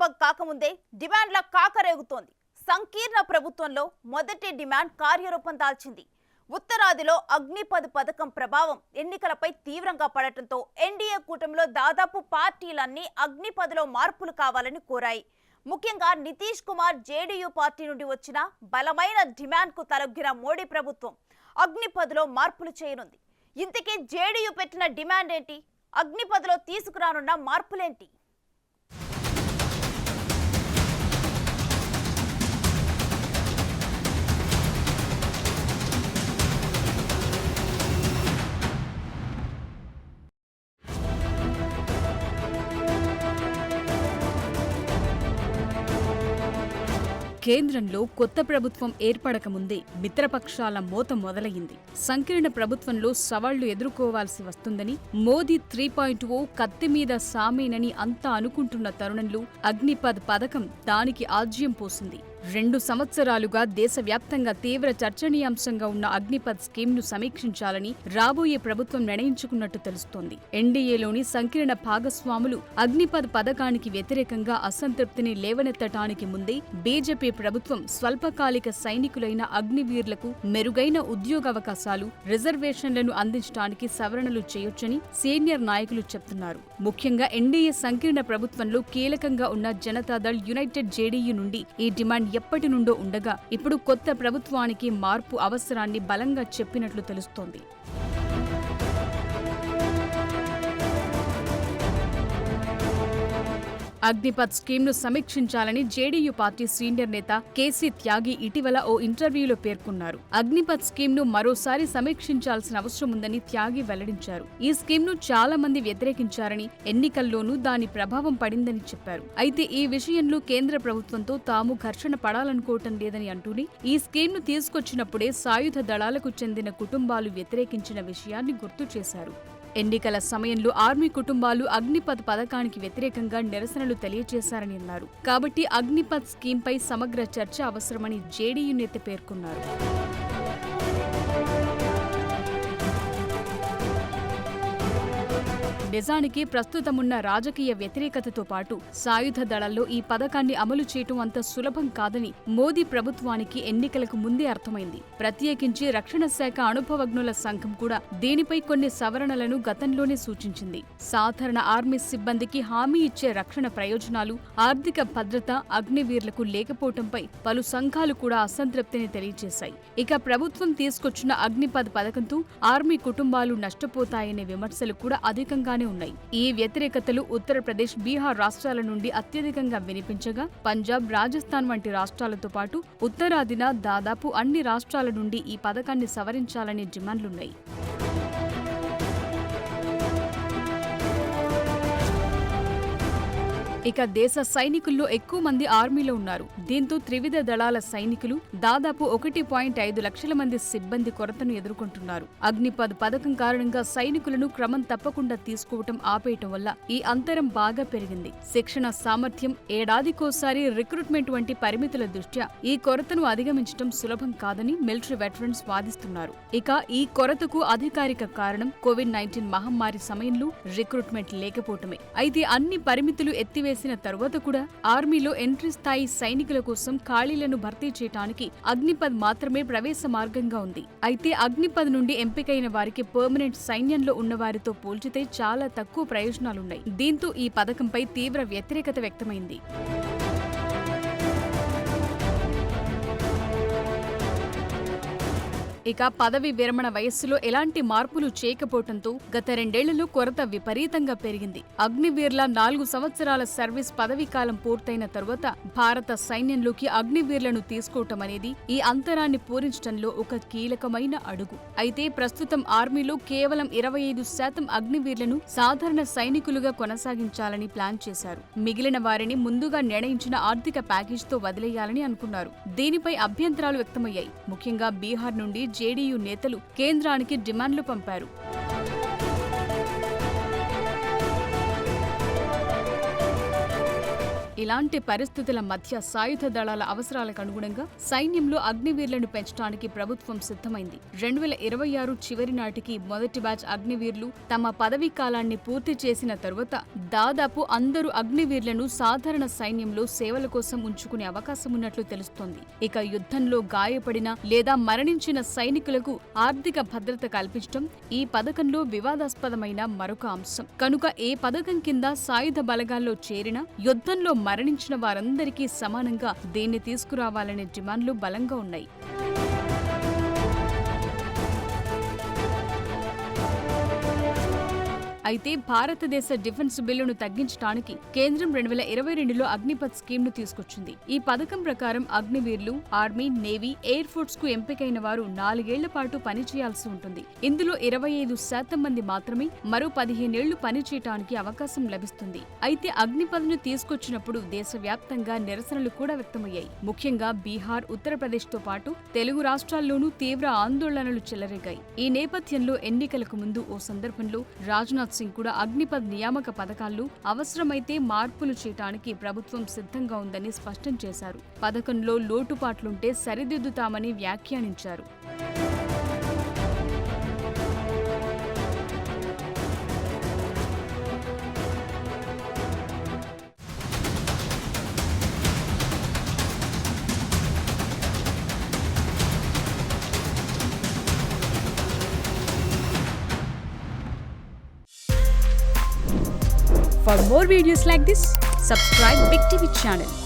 ప్రారంభం కాకముందే డిమాండ్ల కాకరేగుతోంది. సంకీర్ణ ప్రభుత్వంలో మొదటి డిమాండ్ కార్యరూపం దాల్చింది. ఉత్తరాదిలో అగ్నిపథ్ పథకం ప్రభావం ఎన్నికలపై తీవ్రంగా పడటంతో ఎన్డీఏ కూటమిలో దాదాపు పార్టీలన్నీ అగ్నిపథ్లో మార్పులు కావాలని కోరాయి. ముఖ్యంగా నితీష్ కుమార్ జేడీయూ పార్టీ నుండి వచ్చిన బలమైన డిమాండ్కు తలొగ్గిన మోడీ ప్రభుత్వం అగ్నిపథ్లో మార్పులు చేయనుంది. ఇంతకీ జేడీయూ పెట్టిన డిమాండ్ ఏంటి? అగ్నిపథ్లో తీసుకురానున్న మార్పులేంటి? కేంద్రంలో కొత్త ప్రభుత్వం ఏర్పడకముందే మిత్రపక్షాల మోత మొదలయ్యింది. సంకీర్ణ ప్రభుత్వంలో సవాళ్లు ఎదుర్కోవాల్సి వస్తుందని, మోదీ 3.0 కత్తిమీద సామేనని అంతా అనుకుంటున్న తరుణంలో అగ్నిపథ్ పథకం దానికి ఆజ్యం పోసింది. 2 సంవత్సరాలుగా దేశవ్యాప్తంగా తీవ్ర చర్చనీయాంశంగా ఉన్న అగ్నిపథ్ స్కీమ్ను సమీక్షించాలని రాబోయే ప్రభుత్వం నిర్ణయించుకున్నట్టు తెలుస్తోంది. ఎన్డీఏలోని సంకీర్ణ భాగస్వాములు అగ్నిపథ్ పథకానికి వ్యతిరేకంగా అసంతృప్తిని లేవనెత్తటానికి ముందే బీజేపీ ప్రభుత్వం స్వల్పకాలిక సైనికులైన అగ్నివీర్లకు మెరుగైన ఉద్యోగావకాశాలు, రిజర్వేషన్లను అందించడానికి సవరణలు చేయొచ్చని సీనియర్ నాయకులు చెప్తున్నారు. ముఖ్యంగా ఎన్డీఏ సంకీర్ణ ప్రభుత్వంలో కీలకంగా ఉన్న జనతాదళ్ యునైటెడ్ జేడీయూ నుండి ఈ డిమాండ్ ఎప్పటి నుండో ఉండగా ఇప్పుడు కొత్త ప్రభుత్వానికి మార్పు అవసరాన్ని బలంగా చెప్పినట్లు తెలుస్తోంది. అగ్నిపథ్ స్కీమ్ను సమీక్షించాలని జేడీయూ పార్టీ సీనియర్ నేత కేసీ త్యాగి ఇటీవల ఓ ఇంటర్వ్యూలో పేర్కొన్నారు. అగ్నిపథ్ స్కీమ్ను మరోసారి సమీక్షించాల్సిన అవసరం ఉందని త్యాగి వెల్లడించారు. ఈ స్కీమ్ను చాలా మంది వ్యతిరేకించారని, ఎన్నికల్లోనూ దాని ప్రభావం పడిందని చెప్పారు. అయితే ఈ విషయంలో కేంద్ర ప్రభుత్వంతో తాము ఘర్షణ పడాలనుకోవటం లేదని అంటూనే ఈ స్కీమ్ను తీసుకొచ్చినప్పుడే సాయుధ దళాలకు చెందిన కుటుంబాలు వ్యతిరేకించిన విషయాన్ని గుర్తు చేశారు. ఎన్నికల సమయంలో ఆర్మీ కుటుంబాలు అగ్నిపథ్ పథకానికి వ్యతిరేకంగా నిరసనలు తెలియజేశారని అన్నారు. కాబట్టి అగ్నిపథ్ స్కీంపై సమగ్ర చర్చ అవసరమని జేడీయూ నేత పేర్కొన్నారు. నిజానికి ప్రస్తుతమున్న రాజకీయ వ్యతిరేకతతో పాటు సాయుధ దళాల్లో ఈ పథకాన్ని అమలు చేయటం అంత సులభం కాదని మోదీ ప్రభుత్వానికి ఎన్నికలకు ముందే అర్థమైంది. ప్రత్యేకించి రక్షణ శాఖ అనుభవజ్ఞుల సంఘం కూడా దీనిపై కొన్ని సవరణలను గతంలోనే సూచించింది. సాధారణ ఆర్మీ సిబ్బందికి హామీ ఇచ్చే రక్షణ ప్రయోజనాలు, ఆర్థిక భద్రత అగ్నివీర్లకు లేకపోవటంపై పలు సంఘాలు కూడా అసంతృప్తిని తెలియజేశాయి. ఇక ప్రభుత్వం తీసుకొచ్చిన అగ్నిపథ్ పథకంతో ఆర్మీ కుటుంబాలు నష్టపోతాయనే విమర్శలు కూడా అధికంగానే ఉన్నాయి. ఈ వ్యతిరేకతలు ఉత్తరప్రదేశ్, బీహార్ రాష్ట్రాల నుండి అత్యధికంగా వినిపించగా పంజాబ్, రాజస్థాన్ వంటి రాష్ట్రాలతో పాటు ఉత్తరాదిన దాదాపు అన్ని రాష్ట్రాల నుండి ఈ పథకాన్ని సవరించాలనే డిమాండ్లున్నాయి. ఇక దేశ సైనికుల్లో ఎక్కువ మంది ఆర్మీలో ఉన్నారు. దీంతో త్రివిధ దళాల సైనికులు దాదాపు 1.5 లక్షల మంది సిబ్బంది కొరతను ఎదుర్కొంటున్నారు. అగ్నిపథ్ పథకం కారణంగా సైనికులను క్రమం తప్పకుండా తీసుకోవటం ఆపేయటం వల్ల ఈ అంతరం బాగా పెరిగింది. శిక్షణ సామర్థ్యం, ఏడాదికోసారి రిక్రూట్మెంట్ వంటి పరిమితుల దృష్ట్యా ఈ కొరతను అధిగమించడం సులభం కాదని మిలిటరీ వెటరన్స్ వాదిస్తున్నారు. ఇక ఈ కొరతకు అధికారిక కారణం కోవిడ్-19 మహమ్మారి సమయంలో రిక్రూట్మెంట్ లేకపోవటమే. అయితే అన్ని పరిమితులు ఎత్తివేసిన తరువాత కూడా ఆర్మీలో ఎంట్రీ స్థాయి సైనికుల కోసం ఖాళీలను భర్తీ చేయడానికి అగ్నిపథ్ మాత్రమే ప్రవేశ మార్గంగా ఉంది. అయితే అగ్నిపథ్ నుండి ఎంపికైన వారికి పర్మనెంట్ సైన్యంలో ఉన్నవారితో పోల్చితే చాలా తక్కువ ప్రయోజనాలున్నాయి. దీంతో ఈ పథకంపై తీవ్ర వ్యతిరేకత వ్యక్తమైంది. ఇక పదవి విరమణ వయస్సులో ఎలాంటి మార్పులు చేయకపోవడంతో గత 2 ఏళ్లలో కొరత విపరీతంగా పెరిగింది. అగ్నివీర్ల 4 సంవత్సరాల సర్వీస్ పదవీకాలం పూర్తయిన తరువాత భారత సైన్యంలోకి అగ్నివీర్లను తీసుకోవటం అనేది ఈ అంతరాన్ని పూరించడంలో ఒక కీలకమైన అడుగు. అయితే ప్రస్తుతం ఆర్మీలో కేవలం 25% అగ్నివీర్లను సాధారణ సైనికులుగా కొనసాగించాలని ప్లాన్ చేశారు. మిగిలిన వారిని ముందుగా నిర్ణయించిన ఆర్థిక ప్యాకేజీతో వదిలేయాలని అనుకున్నారు. దీనిపై అభ్యంతరాలు వ్యక్తమయ్యాయి. ముఖ్యంగా బీహార్ నుండి జేడీయూ నేతలు కేంద్రానికి డిమాండ్లు పంపారు. ఇలాంటి పరిస్థితుల మధ్య సాయుధ దళాల అవసరాలకు అనుగుణంగా సైన్యంలో అగ్నివీర్లను పెంచడానికి ప్రభుత్వం సిద్ధమైంది. 2026 చివరి నాటికి మొదటి బ్యాచ్ అగ్నివీర్లు తమ పదవీ కాలాన్ని పూర్తి చేసిన తరువాత దాదాపు అందరూ అగ్నివీర్లను సాధారణ సైన్యంలో సేవల కోసం ఉంచుకునే అవకాశం ఉన్నట్లు తెలుస్తోంది. ఇక యుద్ధంలో గాయపడిన లేదా మరణించిన సైనికులకు ఆర్థిక భద్రత కల్పించడం ఈ పథకంలో వివాదాస్పదమైన మరొక అంశం. కనుక ఏ పథకం కింద సాయుధ బలగాల్లో చేరిన యుద్ధంలో మరణించిన వారందరికీ సమానంగా దీన్ని తీసుకురావాలనే డిమాండ్లు బలంగా ఉన్నాయి. అయితే భారతదేశ డిఫెన్స్ బిల్లును తగ్గించడానికి కేంద్రం 2022లో అగ్నిపథ్ స్కీమ్ను తీసుకొచ్చింది. ఈ పథకం ప్రకారం అగ్నివీర్లు ఆర్మీ, నేవీ, ఎయిర్ ఫోర్స్ కు ఎంపికైన వారు 4 ఏళ్ల పాటు పనిచేయాల్సి ఉంటుంది. ఇందులో 25% మంది మాత్రమే మరో 15 ఏళ్లు పనిచేయటానికి అవకాశం లభిస్తుంది. అయితే అగ్నిపథ్ను తీసుకొచ్చినప్పుడు దేశవ్యాప్తంగా నిరసనలు కూడా వ్యక్తమయ్యాయి. ముఖ్యంగా బీహార్, ఉత్తరప్రదేశ్తో పాటు తెలుగు రాష్ట్రాల్లోనూ తీవ్ర ఆందోళనలు చెలరేగాయి. ఈ నేపథ్యంలో ఎన్నికలకు ముందు ఓ సందర్భంలో రాజ్నాథ్ సింగ్ కూడా అగ్నిపథ్ నియామక పథకాల్లో అవసరమైతే మార్పులు చేయడానికి ప్రభుత్వం సిద్ధంగా ఉందని స్పష్టం చేశారు. పథకంలో లోటుపాట్లుంటే సరిదిద్దుతామని వ్యాఖ్యానించారు. For more videos like this, subscribe Big TV channel.